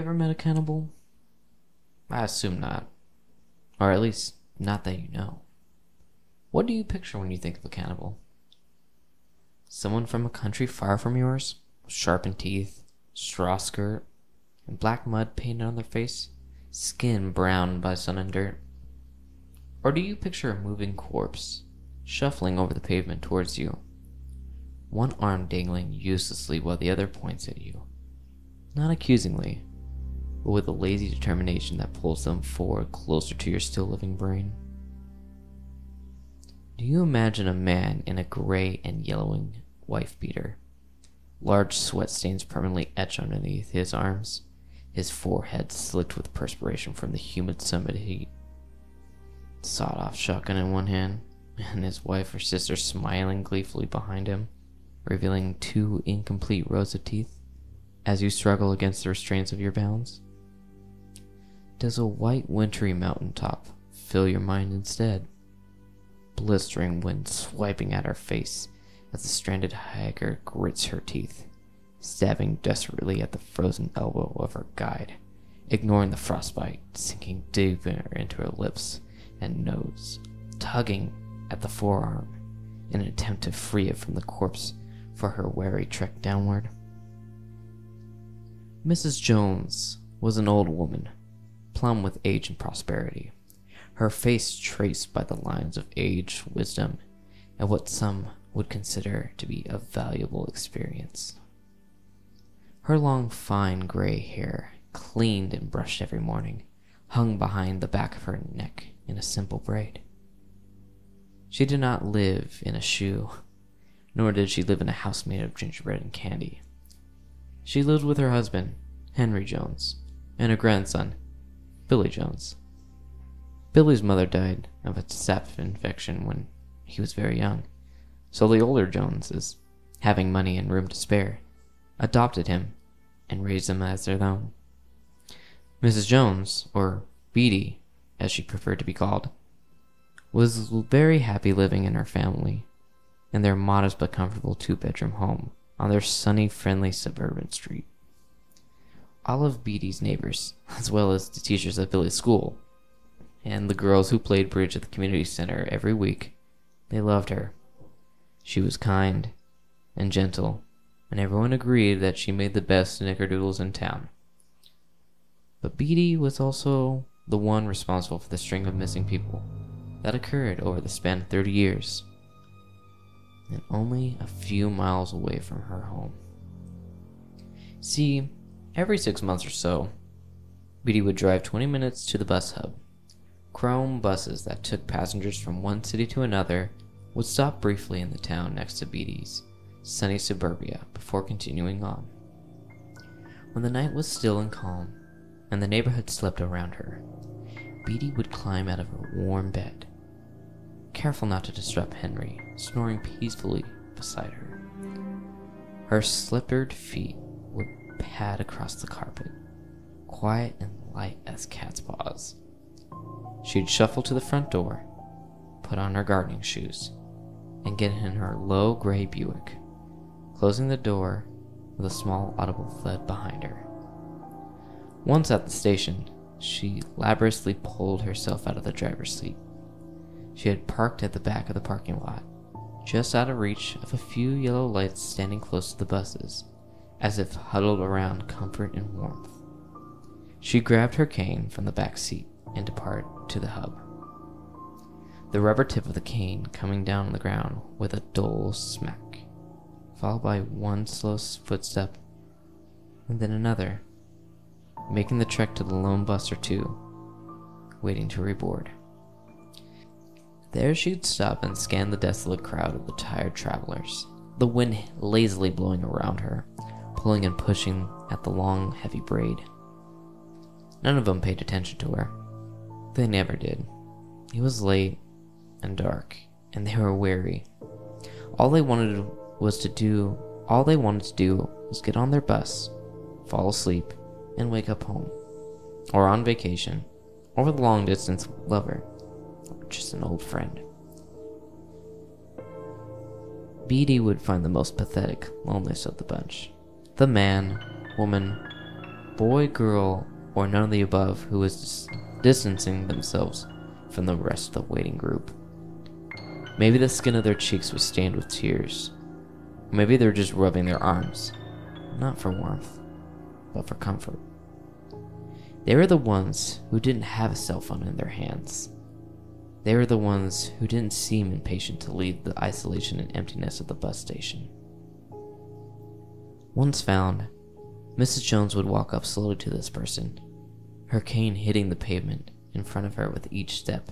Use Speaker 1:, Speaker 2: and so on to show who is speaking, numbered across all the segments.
Speaker 1: ever met a cannibal? I assume not. Or at least, not that you know. What do you picture when you think of a cannibal? Someone from a country far from yours? Sharpened teeth, straw skirt, and black mud painted on their face? Skin browned by sun and dirt? Or do you picture a moving corpse, shuffling over the pavement towards you? One arm dangling uselessly while the other points at you. Not accusingly, but with a lazy determination that pulls them forward closer to your still living brain. Do you imagine a man in a gray and yellowing wife beater? Large sweat stains permanently etched underneath his arms, his forehead slicked with perspiration from the humid summer heat. Sawed-off shotgun in one hand, and his wife or sister smiling gleefully behind him, revealing 2 incomplete rows of teeth as you struggle against the restraints of your bounds? Does a white wintry mountaintop fill your mind instead? Blistering wind swiping at her face as the stranded hiker grits her teeth, stabbing desperately at the frozen elbow of her guide, ignoring the frostbite sinking deeper into her lips and nose, tugging at the forearm in an attempt to free it from the corpse for her wary trek downward. Mrs. Jones was an old woman, plumb with age and prosperity, her face traced by the lines of age, wisdom, and what some would consider to be a valuable experience. Her long, fine gray hair, cleaned and brushed every morning, hung behind the back of her neck in a simple braid. She did not live in a shoe, nor did she live in a house made of gingerbread and candy. She lived with her husband, Henry Jones, and her grandson, Billy Jones. Billy's mother died of a staph infection when he was very young, so the older Joneses, having money and room to spare, adopted him and raised him as their own. Mrs. Jones, or Beatty, as she preferred to be called, was very happy living in her family in their modest but comfortable 2-bedroom home on their sunny, friendly suburban street. All of Beatty's neighbors, as well as the teachers at Billy's school, and the girls who played bridge at the community center every week, they loved her. She was kind and gentle, and everyone agreed that she made the best snickerdoodles in town. But Beatty was also the one responsible for the string of missing people that occurred over the span of 30 years, and only a few miles away from her home. See, every 6 months or so, Beatty would drive 20 minutes to the bus hub. Chrome buses that took passengers from one city to another would stop briefly in the town next to Beatty's sunny suburbia before continuing on. When the night was still and calm, and the neighborhood slept around her, Beatty would climb out of her warm bed, careful not to disrupt Henry, snoring peacefully beside her. Her slippered feet would pad across the carpet, quiet and light as cat's paws. She'd shuffle to the front door, put on her gardening shoes, and get in her low gray Buick, closing the door with a small audible thud behind her. Once at the station, she laboriously pulled herself out of the driver's seat. She had parked at the back of the parking lot, just out of reach of a few yellow lights standing close to the buses, as if huddled around comfort and warmth. She grabbed her cane from the back seat and departed to the hub, the rubber tip of the cane coming down on the ground with a dull smack, followed by one slow footstep, and then another, making the trek to the lone bus or two, waiting to reboard. There she'd stop and scan the desolate crowd of the tired travelers, the wind lazily blowing around her, pulling and pushing at the long, heavy braid. None of them paid attention to her. They never did. It was late and dark, and they were weary. All they wanted to do was get on their bus, fall asleep, and wake up home, or on vacation, or with a long-distance lover, or just an old friend. Beatty would find the most pathetic, loneliest of the bunch. The man, woman, boy, girl, or none of the above who was distancing themselves from the rest of the waiting group. Maybe the skin of their cheeks was stained with tears. Maybe they were just rubbing their arms, not for warmth, but for comfort. They were the ones who didn't have a cell phone in their hands. They were the ones who didn't seem impatient to leave the isolation and emptiness of the bus station. Once found, Mrs. Jones would walk up slowly to this person, her cane hitting the pavement in front of her with each step.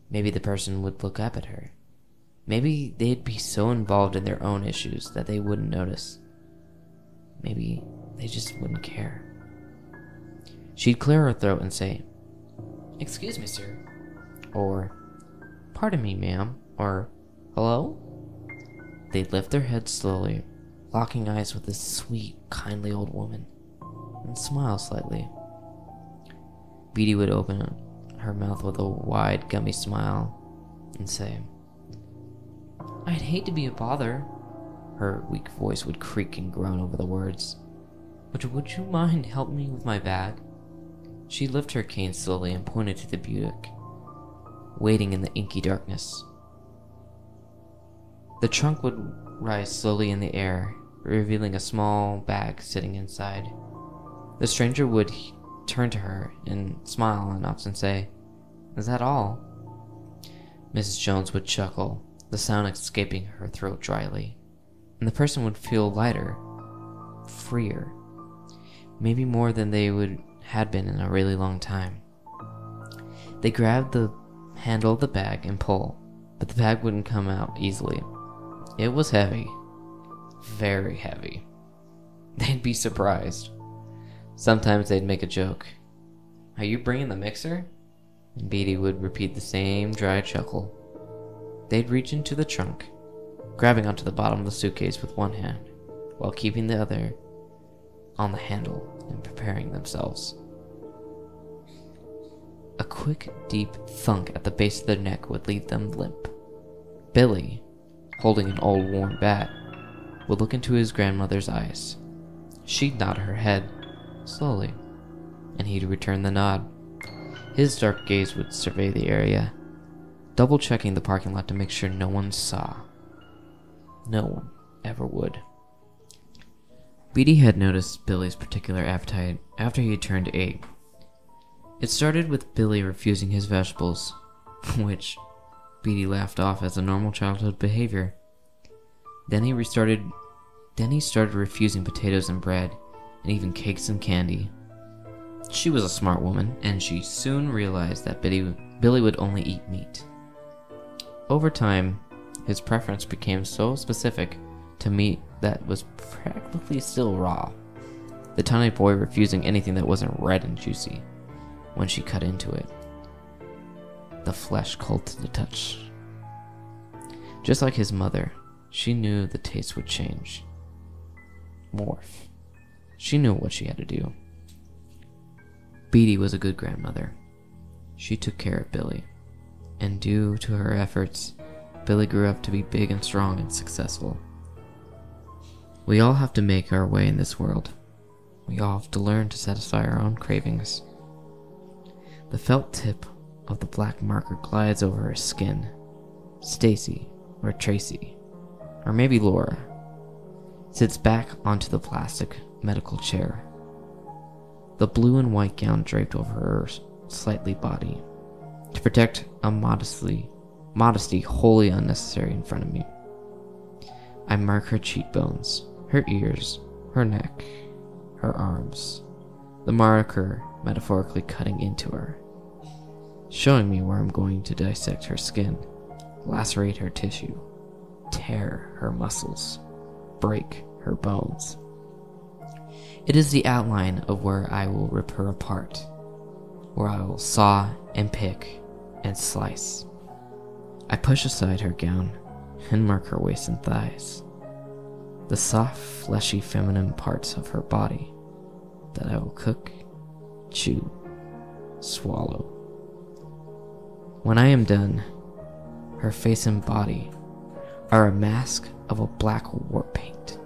Speaker 1: Maybe the person would look up at her. Maybe they'd be so involved in their own issues that they wouldn't notice. Maybe they just wouldn't care. She'd clear her throat and say, "Excuse me, sir," or "Pardon me, ma'am," or "Hello?" They'd lift their heads slowly, locking eyes with this sweet, kindly old woman, and smile slightly. Beatty would open her mouth with a wide, gummy smile and say, "I'd hate to be a bother." Her weak voice would creak and groan over the words. "But would you mind helping me with my bag?" She lifted her cane slowly and pointed to the Buick, waiting in the inky darkness. The trunk would rise slowly in the air, revealing a small bag sitting inside. The stranger would turn to her and smile enough and say, "Is that all?" Mrs. Jones would chuckle, the sound escaping her throat dryly, and the person would feel lighter, freer, maybe more than they had been in a really long time. They grabbed the handle of the bag and pull, but the bag wouldn't come out easily. It was heavy, very heavy. They'd be surprised. Sometimes they'd make a joke. "Are you bringing the mixer?" And Beatty would repeat the same dry chuckle. They'd reach into the trunk, grabbing onto the bottom of the suitcase with one hand, while keeping the other on the handle and preparing themselves. A quick, deep thunk at the base of their neck would leave them limp. Billy, holding an old worn bat, would look into his grandmother's eyes. She'd nod her head, slowly, and he'd return the nod. His dark gaze would survey the area, double-checking the parking lot to make sure no one saw. No one ever would. Beatty had noticed Billy's particular appetite after he had turned 8. It started with Billy refusing his vegetables, which Beatty laughed off as a normal childhood behavior. Then he started refusing potatoes and bread, and even cakes and candy. She was a smart woman, and she soon realized that Billy would only eat meat. Over time, his preference became so specific to meat that was practically still raw, the tiny boy refusing anything that wasn't red and juicy when she cut into it. The flesh cold to the touch. Just like his mother, she knew the taste would change. Morph. She knew what she had to do. Beatty was a good grandmother. She took care of Billy, and due to her efforts, Billy grew up to be big and strong and successful. We all have to make our way in this world. We all have to learn to satisfy our own cravings. The felt tip of the black marker glides over her skin. Stacy, or Tracy, or maybe Laura, sits back onto the plastic medical chair, the blue and white gown draped over her slightly body, to protect a modesty wholly unnecessary in front of me. I mark her cheekbones, her ears, her neck, her arms, the marker metaphorically cutting into her, showing me where I'm going to dissect her skin, lacerate her tissue, tear her muscles, break her bones. It is the outline of where I will rip her apart, where I will saw and pick and slice. I push aside her gown and mark her waist and thighs, the soft, fleshy, feminine parts of her body that I will cook, chew, swallow. When I am done, her face and body are a mask of a black war paint,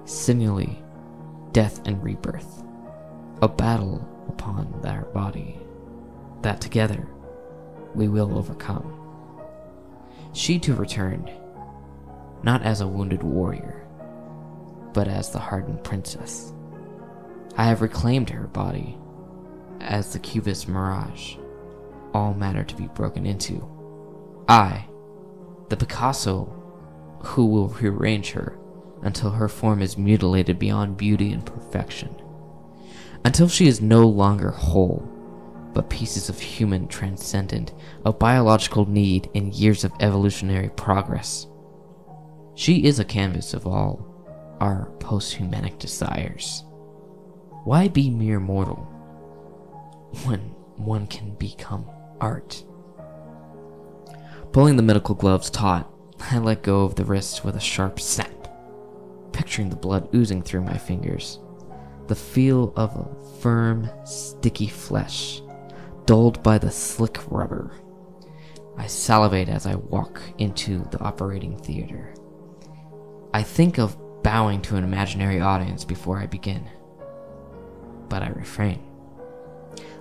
Speaker 1: sinewy, death and rebirth, a battle upon our body, that together we will overcome. She too returned, not as a wounded warrior, but as the hardened princess. I have reclaimed her body as the cubist mirage, all matter to be broken into. I, the Picasso, who will rearrange her until her form is mutilated beyond beauty and perfection, until she is no longer whole, but pieces of human transcendent, of biological need and years of evolutionary progress. She is a canvas of all our post-humanic desires. Why be mere mortal when one can become art? Pulling the medical gloves taut, I let go of the wrist with a sharp snap, picturing the blood oozing through my fingers, the feel of a firm, sticky flesh, dulled by the slick rubber. I salivate as I walk into the operating theater. I think of bowing to an imaginary audience before I begin, but I refrain.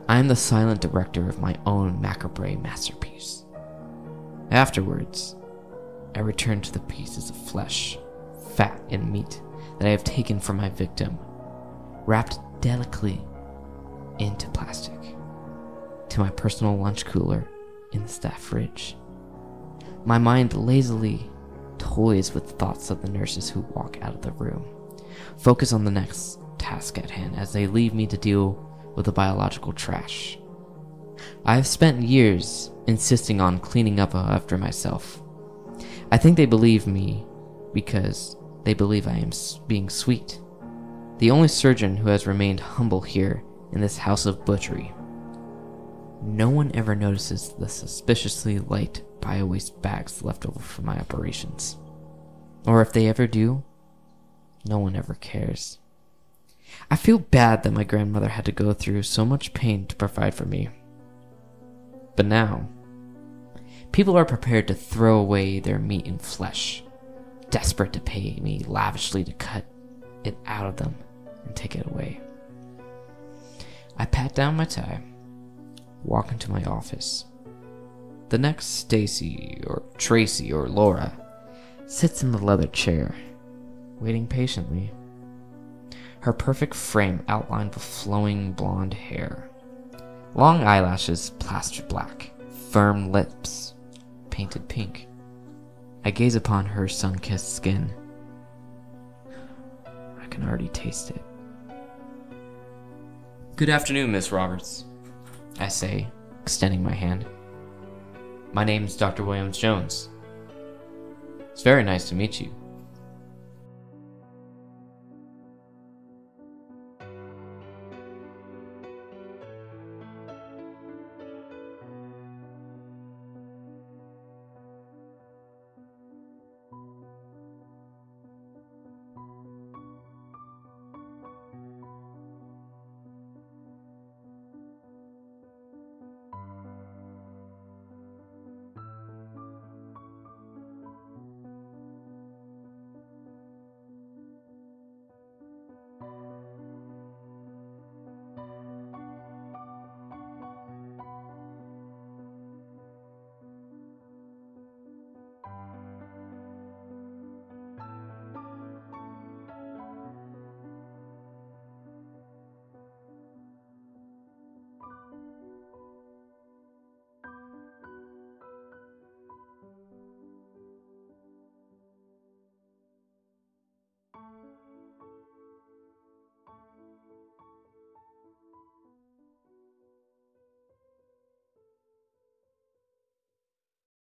Speaker 1: I am the silent director of my own macabre masterpiece. Afterwards, I return to the pieces of flesh, fat, and meat that I have taken from my victim, wrapped delicately into plastic, to my personal lunch cooler in the staff fridge. My mind lazily toys with thoughts of the nurses who walk out of the room, focus on the next task at hand as they leave me to deal with the biological trash. I have spent years insisting on cleaning up after myself. I think they believe me because they believe I am being sweet, the only surgeon who has remained humble here in this house of butchery. No one ever notices the suspiciously light bio-waste bags left over from my operations. Or if they ever do, no one ever cares. I feel bad that my grandmother had to go through so much pain to provide for me. But now, people are prepared to throw away their meat and flesh, desperate to pay me lavishly to cut it out of them and take it away. I pat down my tie, walk into my office. The next Stacy or Tracy or Laura sits in the leather chair, waiting patiently. Her perfect frame outlined with flowing blonde hair, long eyelashes plastered black, firm lips painted pink. I gaze upon her sun-kissed skin. I can already taste it. "Good afternoon, Miss Roberts," I say, extending my hand. "My name's Dr. Williams-Jones. It's very nice to meet you."